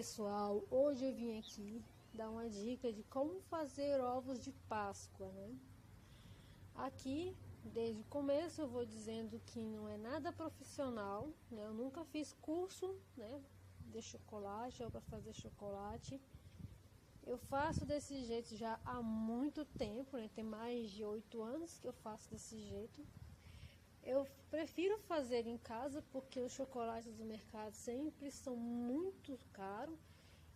pessoal, hoje eu vim aqui dar uma dica de como fazer ovos de Páscoa, né? Aqui, desde o começo, eu vou dizendo que não é nada profissional, né? Eu nunca fiz curso, né, de chocolate ou para fazer chocolate. Eu faço desse jeito já há muito tempo, né? Tem mais de 8 anos que eu faço desse jeito. Eu prefiro fazer em casa porque os chocolates do mercado sempre são muito caros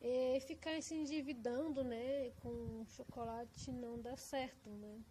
e ficar se endividando, né, com chocolate não dá certo, né?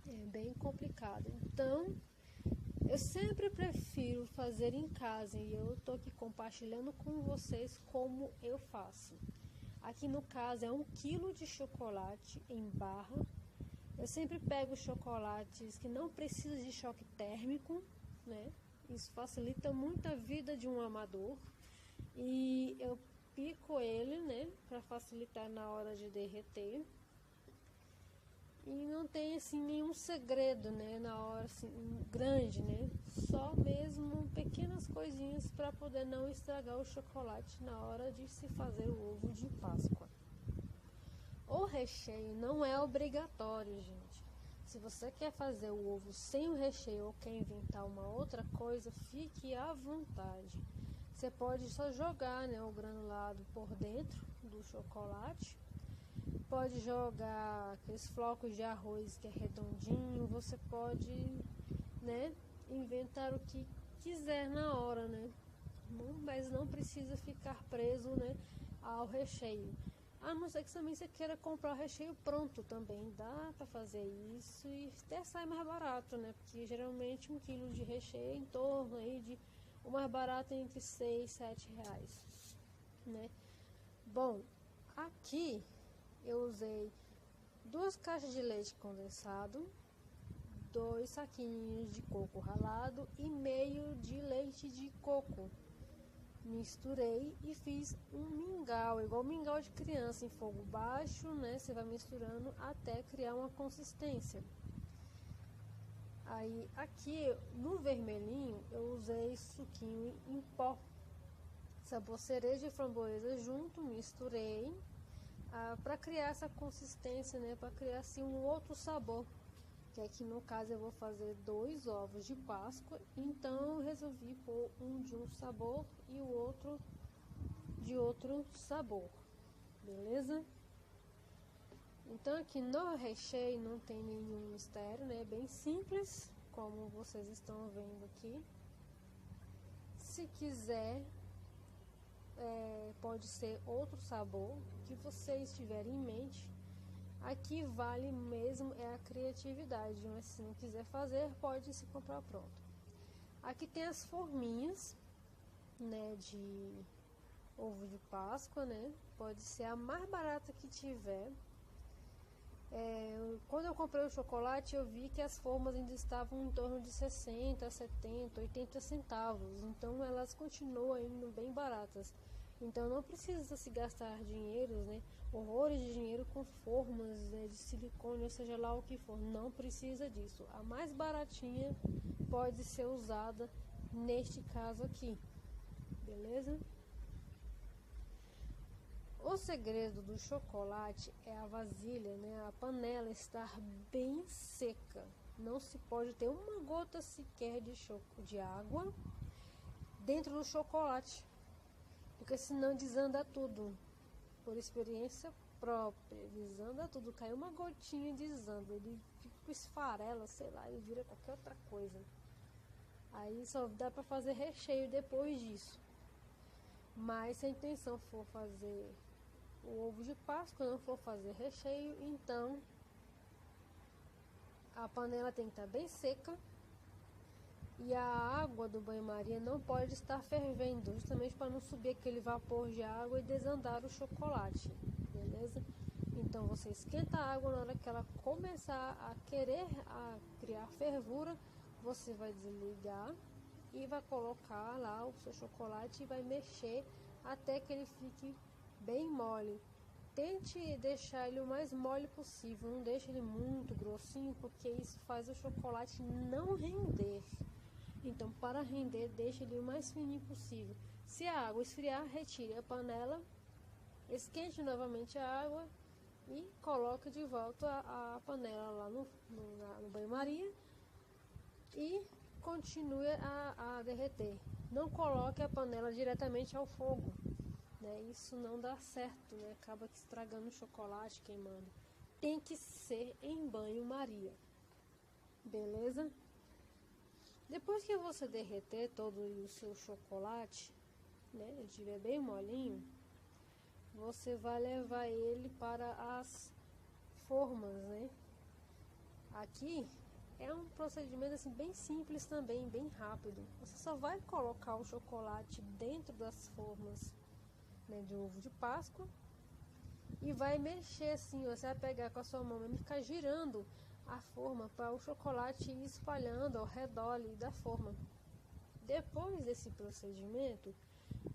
É bem complicado. Então, eu sempre prefiro fazer em casa e eu tô aqui compartilhando com vocês como eu faço. Aqui no caso é 1 quilo de chocolate em barra. Eu sempre pego chocolates que não precisam de choque térmico, né? Isso facilita muito a vida de um amador. E eu pico ele, né, para facilitar na hora de derreter. E não tem assim nenhum segredo, né, na hora assim grande, né? Só mesmo pequenas coisinhas para poder não estragar o chocolate na hora de se fazer o ovo de Páscoa. O recheio não é obrigatório, gente. Se você quer fazer o ovo sem o recheio ou quer inventar uma outra coisa, fique à vontade. Você pode só jogar, né, o granulado por dentro do chocolate. Pode jogar aqueles flocos de arroz que é redondinho. Você pode, né, inventar o que quiser na hora, né? Mas não precisa ficar preso, né, ao recheio. A não ser que também você queira comprar o recheio pronto também, dá para fazer isso e até sai mais barato, né? Porque geralmente 1 quilo de recheio é em torno aí de o mais barato é entre 6 e 7 reais, né? Bom, aqui eu usei 2 caixas de leite condensado, 2 saquinhos de coco ralado e meio de leite de coco. Misturei e fiz um mingau, igual mingau de criança, em fogo baixo, né? Você vai misturando até criar uma consistência. Aí aqui no vermelhinho eu usei suquinho em pó, sabor cereja e framboesa junto, misturei para criar essa consistência, né? Para criar assim um outro sabor. Que aqui no caso eu vou fazer 2 ovos de Páscoa, então eu resolvi pôr um de um sabor e o outro de outro sabor, beleza? Então aqui no recheio não tem nenhum mistério, né? Bem simples, como vocês estão vendo aqui. Se quiser, pode ser outro sabor que vocês tiverem em mente. Aqui vale mesmo é a criatividade, mas se não quiser fazer, pode se comprar pronto. Aqui tem as forminhas, né, de ovo de Páscoa, né? Pode ser a mais barata que tiver. Quando eu comprei o chocolate, eu vi que as formas ainda estavam em torno de 60, 70, 80 centavos. Então elas continuam indo bem baratas. Então não precisa se gastar dinheiros, né? Horrores de dinheiro com formas, né, de silicone, ou seja lá o que for. Não precisa disso. A mais baratinha pode ser usada neste caso aqui. Beleza? O segredo do chocolate é a vasilha, né? A panela estar bem seca. Não se pode ter uma gota sequer de água dentro do chocolate, porque senão desanda tudo. Por experiência própria, desanda tudo. Cai uma gotinha, desanda. Ele fica esfarela, sei lá, ele vira qualquer outra coisa. Aí só dá para fazer recheio depois disso. Mas se a intenção for fazer o ovo de Páscoa, não for fazer recheio, então a panela tem que estar bem seca. E a água do banho-maria não pode estar fervendo, justamente para não subir aquele vapor de água e desandar o chocolate, beleza? Então você esquenta a água, na hora que ela começar a criar fervura, você vai desligar e vai colocar lá o seu chocolate e vai mexer até que ele fique bem mole. Tente deixar ele o mais mole possível, não deixe ele muito grossinho, porque isso faz o chocolate não render. Então, para render, deixe ele o mais fininho possível. Se a água esfriar, retire a panela Esquente novamente a água e coloca de volta a panela lá no banho-maria e continue a derreter. Não coloque a panela diretamente ao fogo, né? Isso não dá certo, né? Acaba estragando o chocolate, queimando. Tem que ser em banho-maria, beleza? Depois que você derreter todo o seu chocolate, né, ele estiver bem molinho, você vai levar ele para as formas, né? Aqui é um procedimento assim bem simples também, bem rápido. Você só vai colocar o chocolate dentro das formas, né, de ovo de Páscoa e vai mexer assim. Você vai pegar com a sua mão e ficar girando a forma para o chocolate ir espalhando ao redor ali da forma. Depois desse procedimento,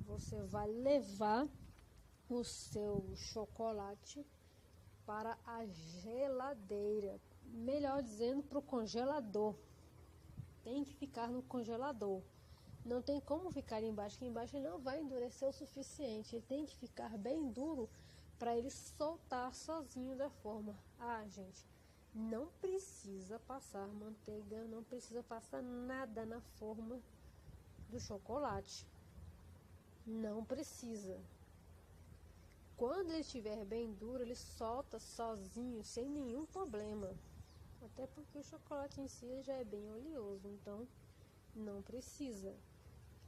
você vai levar o seu chocolate para a geladeira, melhor dizendo, para o congelador. Tem que ficar no congelador. Não tem como ficar embaixo, que embaixo ele não vai endurecer o suficiente. Ele tem que ficar bem duro para ele soltar sozinho da forma. Ah, gente, não precisa passar manteiga, não precisa passar nada na forma do chocolate. Não precisa. Quando ele estiver bem duro, ele solta sozinho, sem nenhum problema. Até porque o chocolate em si já é bem oleoso, então não precisa.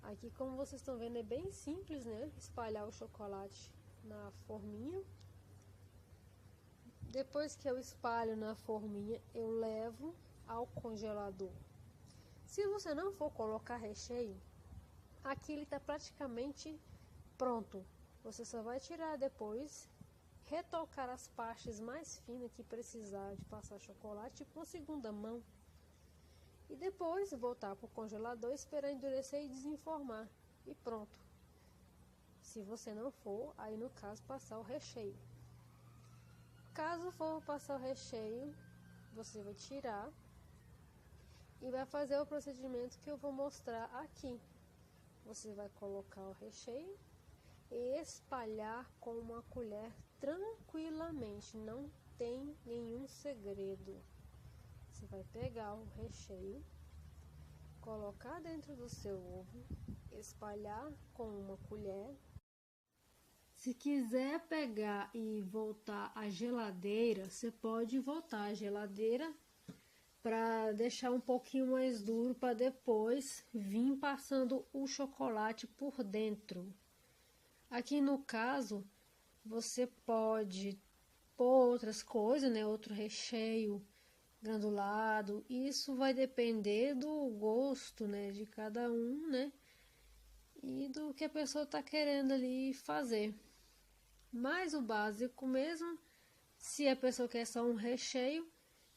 Aqui, como vocês estão vendo, é bem simples, né? Espalhar o chocolate na forminha. Depois que eu espalho na forminha, eu levo ao congelador. Se você não for colocar recheio, aqui ele está praticamente pronto. Você só vai tirar depois, retocar as partes mais finas que precisar de passar chocolate, tipo uma segunda mão. E depois voltar para o congelador, esperar endurecer e desenformar. E pronto. Se você não for, aí no caso passar o recheio. Caso for passar o recheio, você vai tirar e vai fazer o procedimento que eu vou mostrar aqui. Você vai colocar o recheio e espalhar com uma colher tranquilamente, não tem nenhum segredo. Você vai pegar o recheio, colocar dentro do seu ovo, espalhar com uma colher. Se quiser pegar e voltar à geladeira, você pode voltar à geladeira para deixar um pouquinho mais duro para depois vir passando o chocolate por dentro. Aqui no caso, você pode pôr outras coisas, né? Outro recheio granulado. Isso vai depender do gosto, né? De cada um, né? E do que a pessoa está querendo ali fazer. Mas o básico mesmo, se a pessoa quer só um recheio,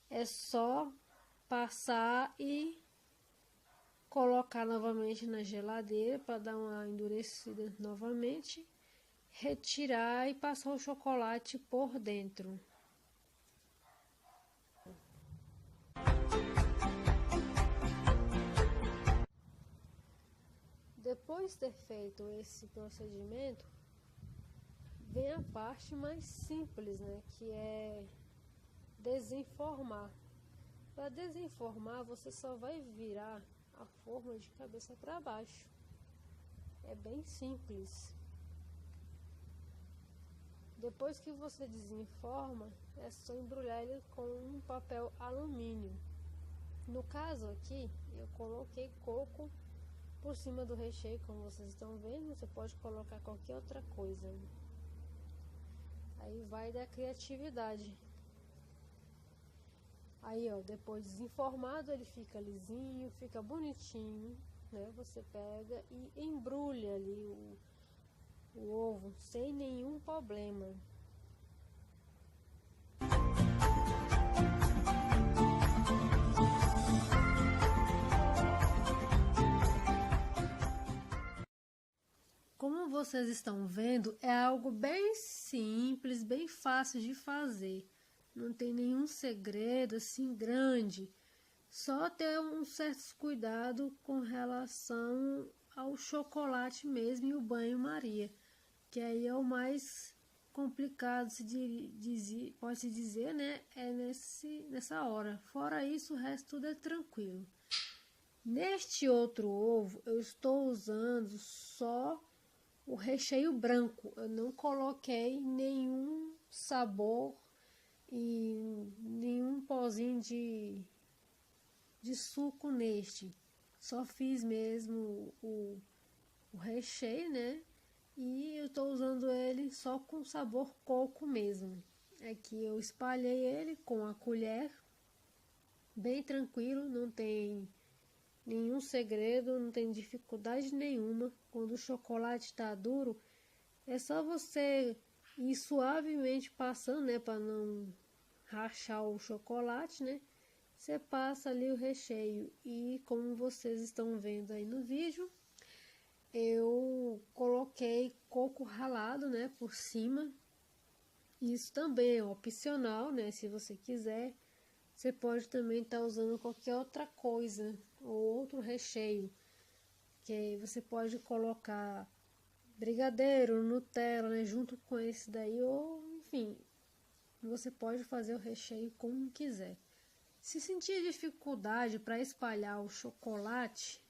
é só passar e colocar novamente na geladeira para dar uma endurecida novamente, retirar e passar o chocolate por dentro. Depois de ter feito esse procedimento, vem a parte mais simples, né, que é desenformar. Para desenformar, você só vai virar a forma de cabeça para baixo. É bem simples. Depois que você desenforma, é só embrulhar ele com um papel alumínio. No caso aqui, eu coloquei coco por cima do recheio, como vocês estão vendo. Você pode colocar qualquer outra coisa. Aí vai da criatividade. Aí, ó, depois desenformado, ele fica lisinho, fica bonitinho, né? Você pega e embrulha ali o ovo sem nenhum problema. Como vocês estão vendo, é algo bem simples, bem fácil de fazer. Não tem nenhum segredo assim grande. Só ter um certo cuidado com relação ao chocolate mesmo e o banho-maria, que aí é o mais complicado pode-se dizer, né, é nessa hora. Fora isso, o resto tudo é tranquilo. Neste outro ovo, eu estou usando só o recheio branco. Eu não coloquei nenhum sabor e nenhum pozinho de suco neste. Só fiz mesmo o recheio, né? E eu estou usando ele só com sabor coco mesmo. Aqui eu espalhei ele com a colher, bem tranquilo, não tem nenhum segredo, não tem dificuldade nenhuma. Quando o chocolate está duro, é só você ir suavemente passando, né, para não rachar o chocolate, né? Você passa ali o recheio e, como vocês estão vendo aí no vídeo, eu coloquei coco ralado, né, por cima. Isso também é opcional, né? Se você quiser, você pode também estar usando qualquer outra coisa ou outro recheio, que aí você pode colocar brigadeiro, Nutella, né, junto com esse daí, ou enfim, você pode fazer o recheio como quiser. Se sentir dificuldade para espalhar o chocolate,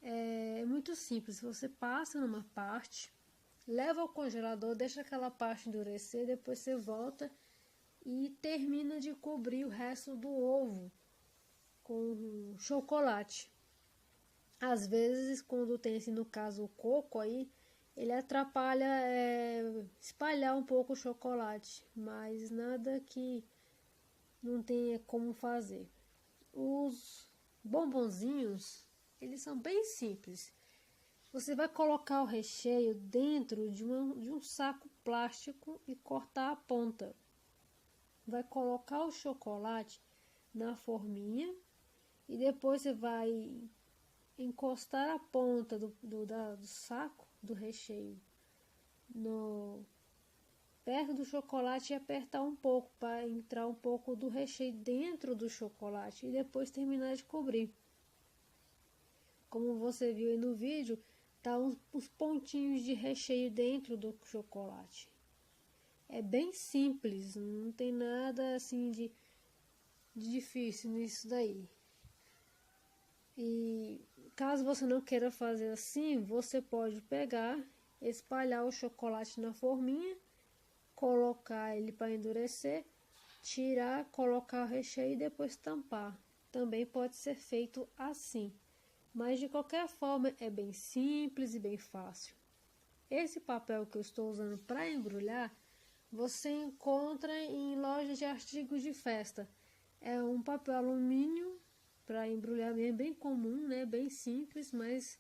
é muito simples. Você passa numa parte, leva ao congelador, deixa aquela parte endurecer, depois você volta e termina de cobrir o resto do ovo com chocolate. Às vezes, quando tem, assim, no caso, o coco aí, ele atrapalha espalhar um pouco o chocolate, mas nada que não tenha como fazer. Os bombonzinhos, eles são bem simples. Você vai colocar o recheio dentro de um saco plástico e cortar a ponta. Vai colocar o chocolate na forminha e depois você vai encostar a ponta do saco do recheio perto do chocolate e apertar um pouco para entrar um pouco do recheio dentro do chocolate e depois terminar de cobrir. Como você viu aí no vídeo, tá os pontinhos de recheio dentro do chocolate. É bem simples, não tem nada assim de difícil nisso daí. E caso você não queira fazer assim, você pode pegar, espalhar o chocolate na forminha, colocar ele para endurecer, tirar, colocar o recheio e depois tampar. Também pode ser feito assim, mas de qualquer forma é bem simples e bem fácil. Esse papel que eu estou usando para embrulhar, você encontra em lojas de artigos de festa. É um papel alumínio para embrulhar mesmo, bem comum, né? Bem simples, mas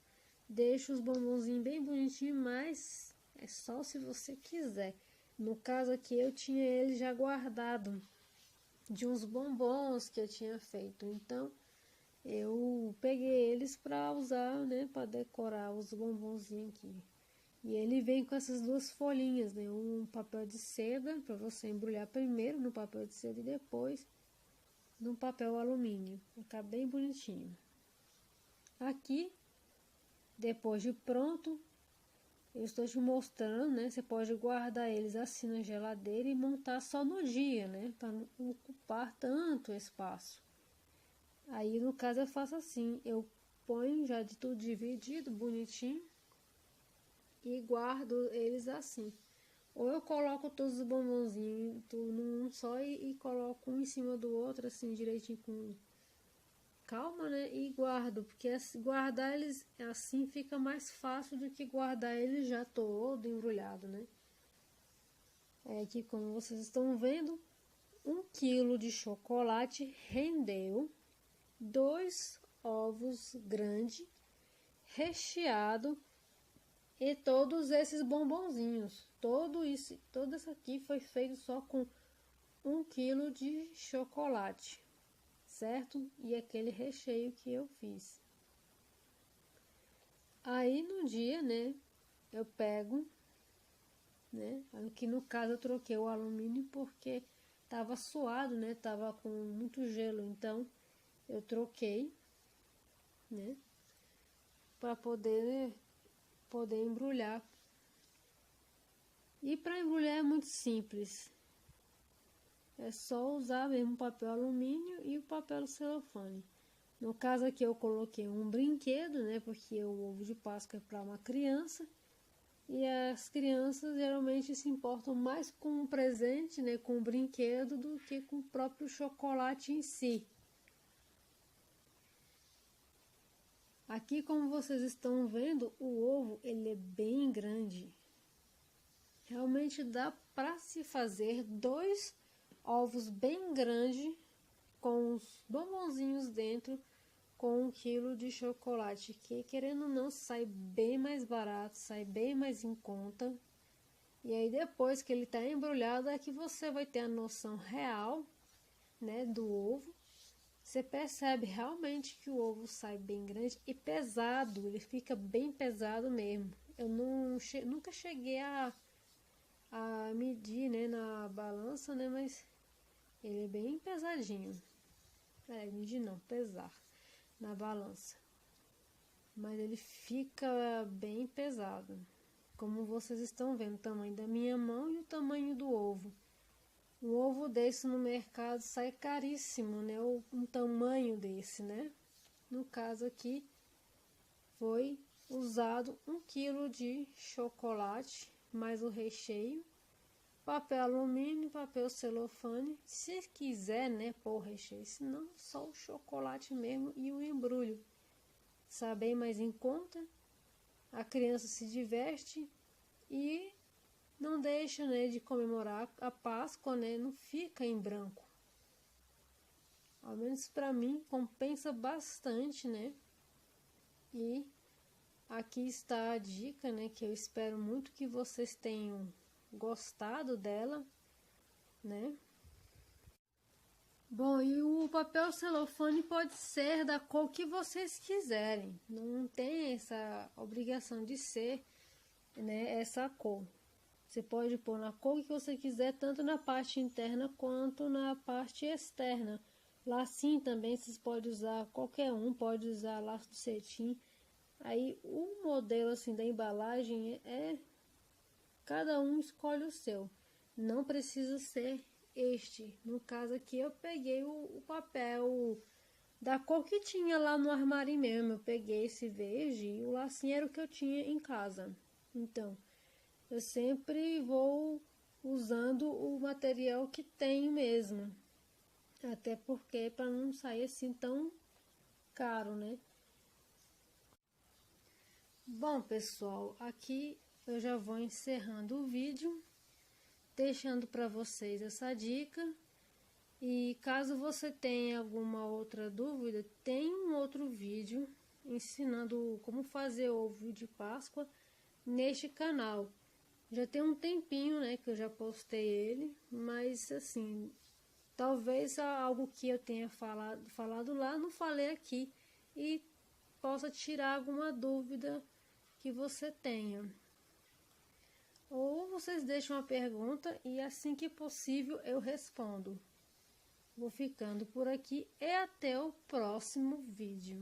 deixa os bombonzinhos bem bonitinhos, mas é só se você quiser. No caso aqui eu tinha ele já guardado de uns bombons que eu tinha feito, então eu peguei eles para usar, né, para decorar os bombonzinhos aqui. E ele vem com essas duas folhinhas, né, um papel de seda para você embrulhar primeiro no papel de seda e depois no papel alumínio. Fica bem bonitinho. Aqui, depois de pronto, eu estou te mostrando, né? Você pode guardar eles assim na geladeira e montar só no dia, né? Para não ocupar tanto espaço. Aí, no caso, eu faço assim. Eu ponho já de tudo dividido, bonitinho. E guardo eles assim. Ou eu coloco todos os bombonzinhos tudo num só e coloco um em cima do outro, assim, direitinho com calma, né? E guardo, porque guardar eles assim fica mais fácil do que guardar eles já todo embrulhado, né? É que, como vocês estão vendo, 1 quilo de chocolate rendeu 2 ovos grandes recheado e todos esses bombonzinhos. Todo isso aqui foi feito só com 1 quilo de chocolate, certo? E aquele recheio que eu fiz. Aí no dia, né, eu pego, né, aqui no caso eu troquei o alumínio porque tava suado, né, tava com muito gelo, então eu troquei, né, para poder embrulhar. E para embrulhar é muito simples. É só usar mesmo o papel alumínio e o papel celofane. No caso aqui eu coloquei um brinquedo, né? Porque o ovo de Páscoa é para uma criança. E as crianças geralmente se importam mais com o presente, né? Com o brinquedo, do que com o próprio chocolate em si. Aqui, como vocês estão vendo, o ovo ele é bem grande. Realmente dá para se fazer 2 ovos bem grandes com os bombonzinhos dentro, com 1 quilo de chocolate, que querendo ou não sai bem mais barato, sai bem mais em conta. E aí depois que ele está embrulhado é que você vai ter a noção real, né, do ovo. Você percebe realmente que o ovo sai bem grande e pesado, ele fica bem pesado mesmo. Eu nunca cheguei a medir, né, na balança, né, mas ele é bem pesadinho. Medir não, pesar na balança. Mas ele fica bem pesado. Como vocês estão vendo, o tamanho da minha mão e o tamanho do ovo. Um ovo desse no mercado sai caríssimo, né? Um tamanho desse, né? No caso aqui, foi usado 1 quilo de chocolate, mais o recheio, papel alumínio, papel celofane. Se quiser, né, pôr o recheio, senão só o chocolate mesmo e o embrulho. Sai bem mais em conta, a criança se diverte e não deixa, né, de comemorar a Páscoa, né, não fica em branco. Ao menos para mim compensa bastante, né? E aqui está a dica, né, que eu espero muito que vocês tenham gostado dela, né? Bom, e o papel celofane pode ser da cor que vocês quiserem. Não tem essa obrigação de ser, né, essa cor. Você pode pôr na cor que você quiser, tanto na parte interna quanto na parte externa. Lacinho também, vocês podem usar, qualquer um pode usar laço de cetim. Aí o modelo assim da embalagem cada um escolhe o seu. Não precisa ser este. No caso aqui eu peguei o papel da cor que tinha lá no armário mesmo. Eu peguei esse verde e o lacinho era o que eu tinha em casa. Então, eu sempre vou usando o material que tenho mesmo. Até porque para não sair assim tão caro, né? Bom, pessoal, aqui eu já vou encerrando o vídeo, deixando para vocês essa dica. E caso você tenha alguma outra dúvida, tem um outro vídeo ensinando como fazer ovo de Páscoa neste canal. Já tem um tempinho, né, que eu já postei ele, mas assim, talvez algo que eu tenha falado lá, não falei aqui e possa tirar alguma dúvida que você tenha. Ou vocês deixam uma pergunta e assim que possível eu respondo. Vou ficando por aqui e até o próximo vídeo.